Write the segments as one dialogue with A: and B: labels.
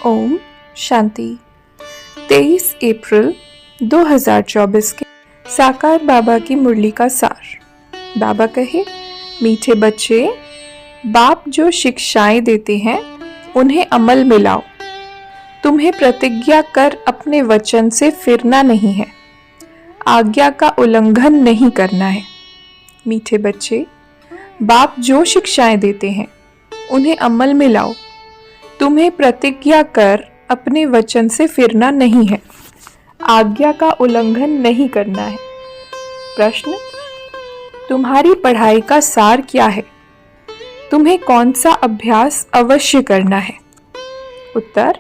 A: ओम शांति। 23 अप्रैल 2024 के साकार बाबा की मुरली का सार। बाबा कहे, मीठे बच्चे, बाप जो शिक्षाएं देते हैं उन्हें अमल में लाओ। तुम्हें प्रतिज्ञा कर अपने वचन से फिरना नहीं है, आज्ञा का उल्लंघन नहीं करना है। मीठे बच्चे, बाप जो शिक्षाएं देते हैं उन्हें अमल में लाओ। तुम्हें प्रतिज्ञा कर अपने वचन से फिरना नहीं है, आज्ञा का उल्लंघन नहीं करना है। प्रश्न, तुम्हारी पढ़ाई का सार क्या है? तुम्हें कौन सा अभ्यास अवश्य करना है? उत्तर,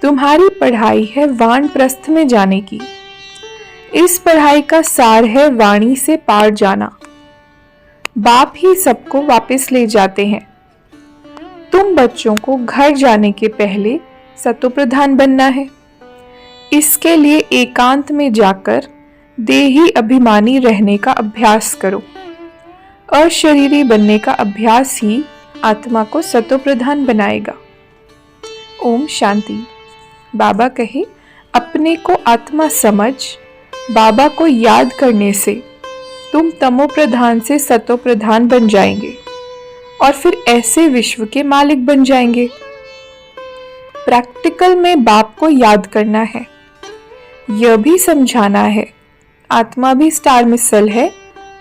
A: तुम्हारी पढ़ाई है वानप्रस्थ में जाने की। इस पढ़ाई का सार है वाणी से पार जाना। बाप ही सबको वापस ले जाते हैं। तुम बच्चों को घर जाने के पहले सतोप्रधान बनना है। इसके लिए एकांत में जाकर देही अभिमानी रहने का अभ्यास करो। अशरीरी बनने का अभ्यास ही आत्मा को सतोप्रधान बनाएगा। ओम शांति। बाबा कहे, अपने को आत्मा समझ बाबा को याद करने से तुम तमोप्रधान से सतोप्रधान बन जाएंगे और फिर ऐसे विश्व के मालिक बन जाएंगे। प्रैक्टिकल में बाप को याद करना है, यह भी समझाना है आत्मा भी स्टार मिसल है,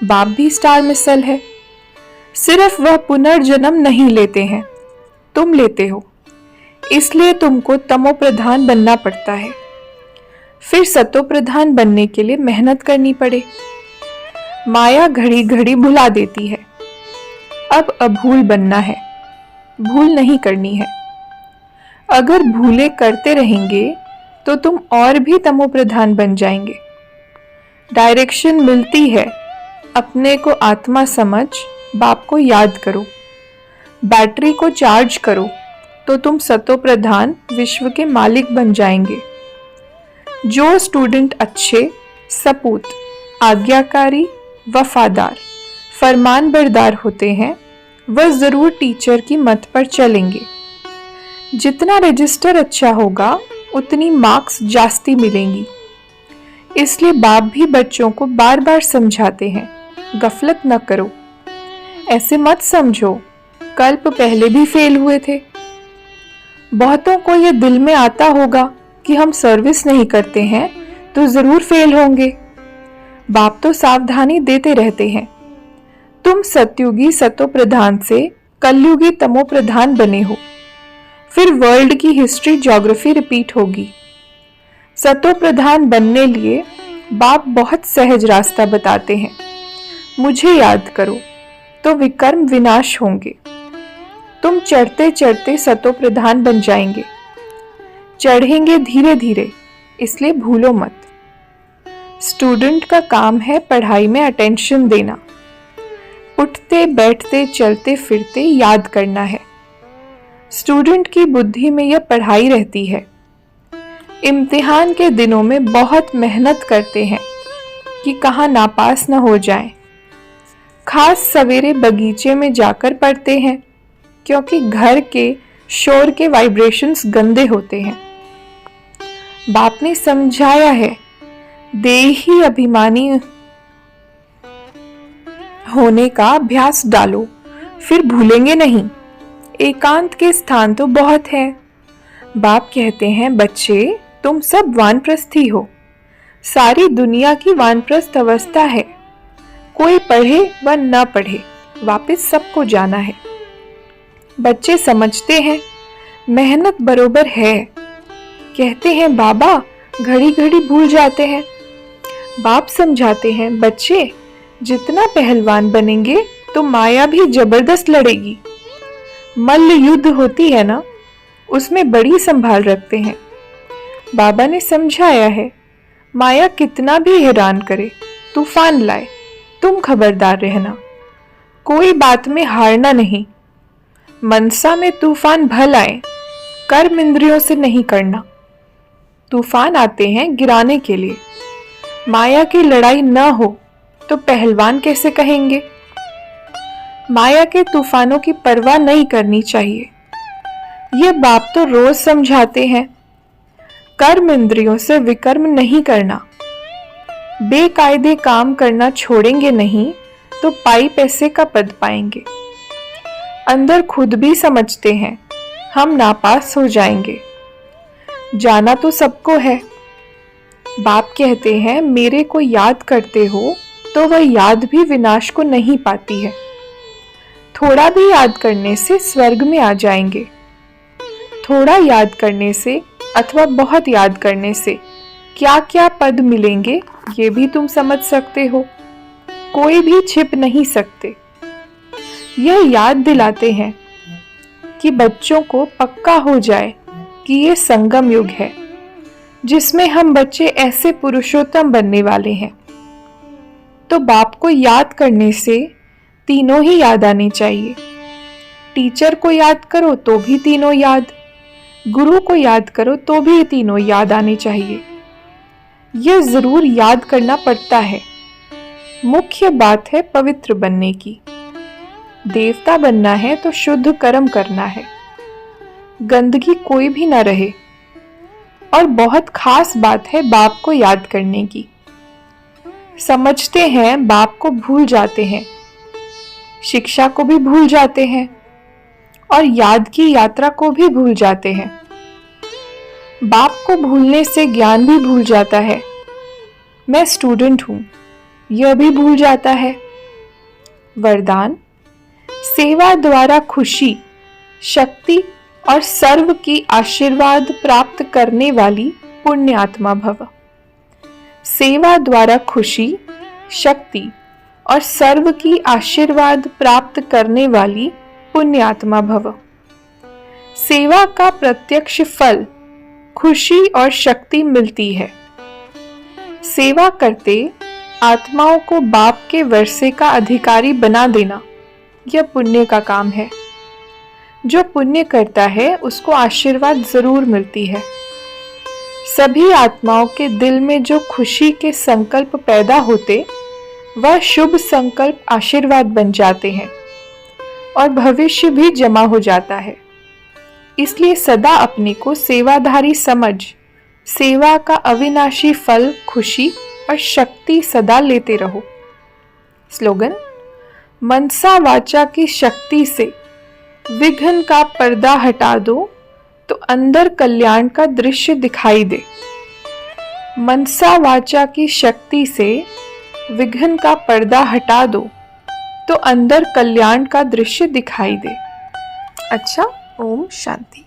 A: बाप भी स्टार मिसल है। सिर्फ वह पुनर्जन्म नहीं लेते हैं, तुम लेते हो, इसलिए तुमको तमोप्रधान बनना पड़ता है। फिर सतोप्रधान बनने के लिए मेहनत करनी पड़े। माया घड़ी घड़ी भुला देती है। अब अभूल बनना है, भूल नहीं करनी है। अगर भूले करते रहेंगे तो तुम और भी तमोप्रधान बन जाएंगे। डायरेक्शन मिलती है, अपने को आत्मा समझ बाप को याद करो। बैटरी को चार्ज करो तो तुम सतोप्रधान विश्व के मालिक बन जाएंगे। जो स्टूडेंट अच्छे, सपूत, आज्ञाकारी, वफादार, फरमानबरदार होते हैं वह जरूर टीचर की मत पर चलेंगे। जितना रजिस्टर अच्छा होगा उतनी मार्क्स जास्ती मिलेंगी। इसलिए बाप भी बच्चों को बार बार समझाते हैं, गफलत न करो। ऐसे मत समझो कल्प पहले भी फेल हुए थे। बहुतों को यह दिल में आता होगा कि हम सर्विस नहीं करते हैं तो जरूर फेल होंगे। बाप तो सावधानी देते रहते हैं। तुम सतयुगी सतोप्रधान से कलयुगी तमोप्रधान बने हो, फिर वर्ल्ड की हिस्ट्री ज्योग्राफी रिपीट होगी। सतोप्रधान बनने लिए बाप बहुत सहज रास्ता बताते हैं। मुझे याद करो तो विकर्म विनाश होंगे। तुम चढ़ते चढ़ते सतोप्रधान बन जाएंगे। चढ़ेंगे धीरे धीरे, इसलिए भूलो मत। स्टूडेंट का काम है पढ़ाई में अटेंशन देना। उठते बैठते चलते फिरते याद करना है। स्टूडेंट की बुद्धि में यह पढ़ाई रहती है। इम्तिहान के दिनों में बहुत मेहनत करते हैं कि कहाँ नापास न हो जाएं। खास सवेरे बगीचे में जाकर पढ़ते हैं क्योंकि घर के शोर के वाइब्रेशंस गंदे होते हैं। बाप ने समझाया है, देही अभिमानी होने का अभ्यास डालो, फिर भूलेंगे नहीं। एकांत के स्थान तो बहुत है। बाप कहते हैं, बच्चे तुम सब वानप्रस्थी हो। सारी दुनिया की वानप्रस्थ अवस्था है। कोई पढ़े व न पढ़े, वापस सबको जाना है। बच्चे समझते हैं, मेहनत बरोबर है। कहते हैं, बाबा घड़ी घड़ी भूल जाते हैं। बाप समझाते हैं, बच्चे जितना पहलवान बनेंगे तो माया भी जबरदस्त लड़ेगी। मल्ल युद्ध होती है ना, उसमें बड़ी संभाल रखते हैं। बाबा ने समझाया है, माया कितना भी हैरान करे, तूफान लाए, तुम खबरदार रहना। कोई बात में हारना नहीं। मनसा में तूफान भल आए, कर्म इंद्रियों से नहीं करना। तूफान आते हैं गिराने के लिए। माया की लड़ाई न हो तो पहलवान कैसे कहेंगे? माया के तूफानों की परवाह नहीं करनी चाहिए। ये बाप तो रोज समझाते हैं, कर्म इंद्रियों से विकर्म नहीं करना, बेकायदे काम करना छोड़ेंगे नहीं तो पाई पैसे का पद पाएंगे। अंदर खुद भी समझते हैं हम नापास हो जाएंगे। जाना तो सबको है। बाप कहते हैं मेरे को याद करते हो तो वह याद भी विनाश को नहीं पाती है। थोड़ा भी याद करने से स्वर्ग में आ जाएंगे। थोड़ा याद करने से अथवा बहुत याद करने से क्या क्या पद मिलेंगे ये भी तुम समझ सकते हो। कोई भी छिप नहीं सकते। यह याद दिलाते हैं कि बच्चों को पक्का हो जाए कि ये संगम युग है जिसमें हम बच्चे ऐसे पुरुषोत्तम बनने वाले हैं। तो बाप को याद करने से तीनों ही याद आने चाहिए। टीचर को याद करो तो भी तीनों याद, गुरु को याद करो तो भी तीनों याद आने चाहिए। यह जरूर याद करना पड़ता है। मुख्य बात है पवित्र बनने की। देवता बनना है तो शुद्ध कर्म करना है, गंदगी कोई भी ना रहे। और बहुत खास बात है बाप को याद करने की। समझते हैं बाप को भूल जाते हैं, शिक्षा को भी भूल जाते हैं और याद की यात्रा को भी भूल जाते हैं। बाप को भूलने से ज्ञान भी भूल जाता है। मैं स्टूडेंट हूं यह भी भूल जाता है। वरदान: सेवा द्वारा खुशी, शक्ति और सर्व की आशीर्वाद प्राप्त करने वाली पुण्य आत्मा भव। सेवा द्वारा खुशी, शक्ति और सर्व की आशीर्वाद प्राप्त करने वाली पुण्य आत्मा भव। सेवा का प्रत्यक्ष फल खुशी और शक्ति मिलती है। सेवा करते आत्माओं को बाप के वर्षे का अधिकारी बना देना यह पुण्य का काम है। जो पुण्य करता है उसको आशीर्वाद जरूर मिलती है। सभी आत्माओं के दिल में जो खुशी के संकल्प पैदा होते वह शुभ संकल्प आशीर्वाद बन जाते हैं और भविष्य भी जमा हो जाता है। इसलिए सदा अपने को सेवाधारी समझ सेवा का अविनाशी फल खुशी और शक्ति सदा लेते रहो। स्लोगन: मनसा वाचा की शक्ति से विघ्न का पर्दा हटा दो तो अंदर कल्याण का दृश्य दिखाई दे। मनसा वाचा की शक्ति से विघ्न का पर्दा हटा दो तो अंदर कल्याण का दृश्य दिखाई दे। अच्छा, ओम शांति।